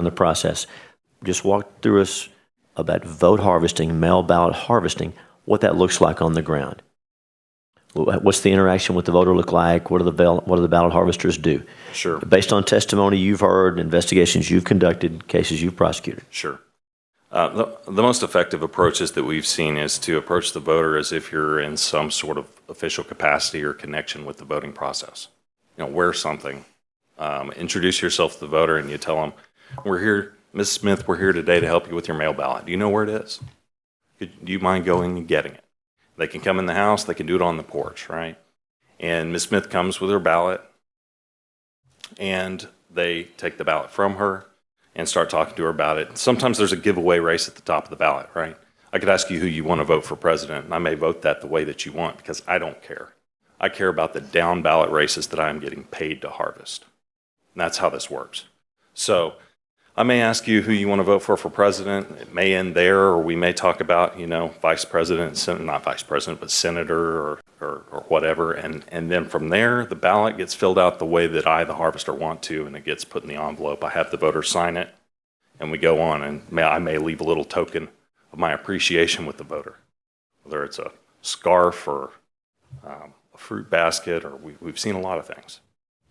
the process. Just walk through us about vote harvesting, mail ballot harvesting, what that looks like on the ground. What's the interaction with the voter look like? What do the ballot harvesters do? Sure. Based on testimony you've heard, investigations you've conducted, cases you've prosecuted. Sure. The most effective approaches that we've seen is to approach the voter as if you're in some sort of official capacity or connection with the voting process. Wear something. Introduce yourself to the voter and you tell them, "We're here, Ms. Smith, we're here today to help you with your mail ballot. Do you know where it is? Do you mind going and getting it?" They can come in the house, they can do it on the porch, right? And Ms. Smith comes with her ballot, and they take the ballot from her and start talking to her about it. Sometimes there's a giveaway race at the top of the ballot, right? I could ask you who you want to vote for president, and I may vote that the way that you want because I don't care. I care about the down ballot races that I'm getting paid to harvest. And that's how this works. So I may ask you who you want to vote for president. It may end there, or we may talk about, vice president, not vice president, but senator or whatever. And then from there, the ballot gets filled out the way that I, the harvester, want to, and it gets put in the envelope. I have the voter sign it, and we go on. And I may leave a little token of my appreciation with the voter, whether it's a scarf or a fruit basket, or we've seen a lot of things.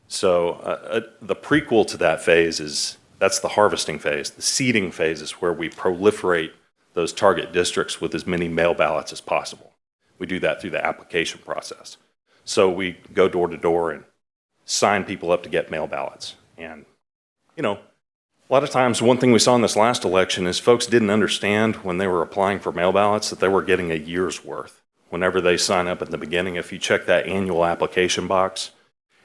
So the prequel to that phase that's the harvesting phase. The seeding phase is where we proliferate those target districts with as many mail ballots as possible. We do that through the application process. So we go door to door and sign people up to get mail ballots. And, a lot of times one thing we saw in this last election is folks didn't understand when they were applying for mail ballots that they were getting a year's worth. Whenever they sign up at the beginning, if you check that annual application box,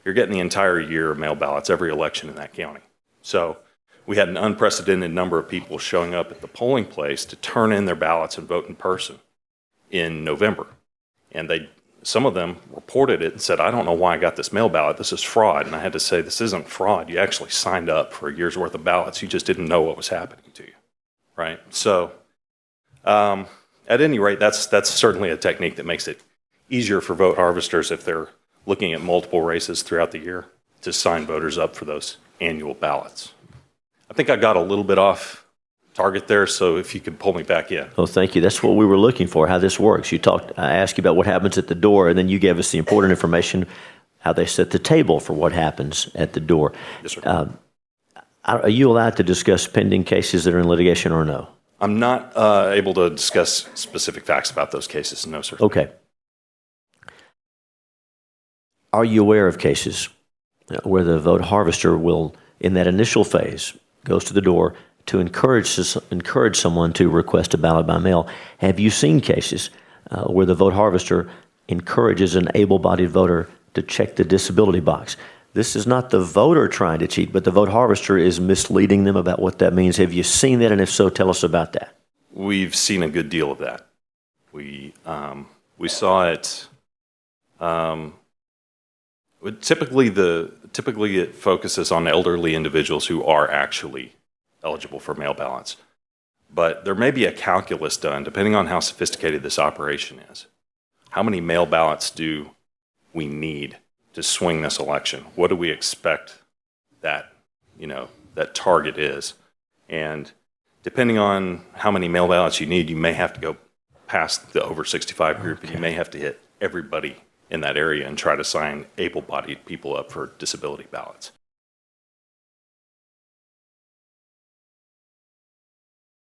you're getting the entire year of mail ballots every election in that county. So we had an unprecedented number of people showing up at the polling place to turn in their ballots and vote in person in November. And some of them reported it and said, "I don't know why I got this mail ballot. This is fraud." And I had to say, this isn't fraud. You actually signed up for a year's worth of ballots. You just didn't know what was happening to you, right? So at any rate, that's certainly a technique that makes it easier for vote harvesters if they're looking at multiple races throughout the year to sign voters up for those annual ballots. I think I got a little bit off target there, so if you could pull me back in. Oh, thank you. That's what we were looking for, how this works. I asked you about what happens at the door, and then you gave us the important information, how they set the table for what happens at the door. Yes, sir. Are you allowed to discuss pending cases that are in litigation or no? I'm not able to discuss specific facts about those cases, no, sir. Okay. Are you aware of cases where the vote harvester will, in that initial phase, goes to the door to encourage someone to request a ballot by mail? Have you seen cases where the vote harvester encourages an able-bodied voter to check the disability box? This is not the voter trying to cheat, but the vote harvester is misleading them about what that means. Have you seen that? And if so, tell us about that. We've seen a good deal of that. We saw it. Typically it focuses on elderly individuals who are actually eligible for mail ballots. But there may be a calculus done, depending on how sophisticated this operation is. How many mail ballots do we need to swing this election? What do we expect that target is? And depending on how many mail ballots you need, you may have to go past the over 65 group, and you may have to hit everybody in that area and try to sign able-bodied people up for disability ballots.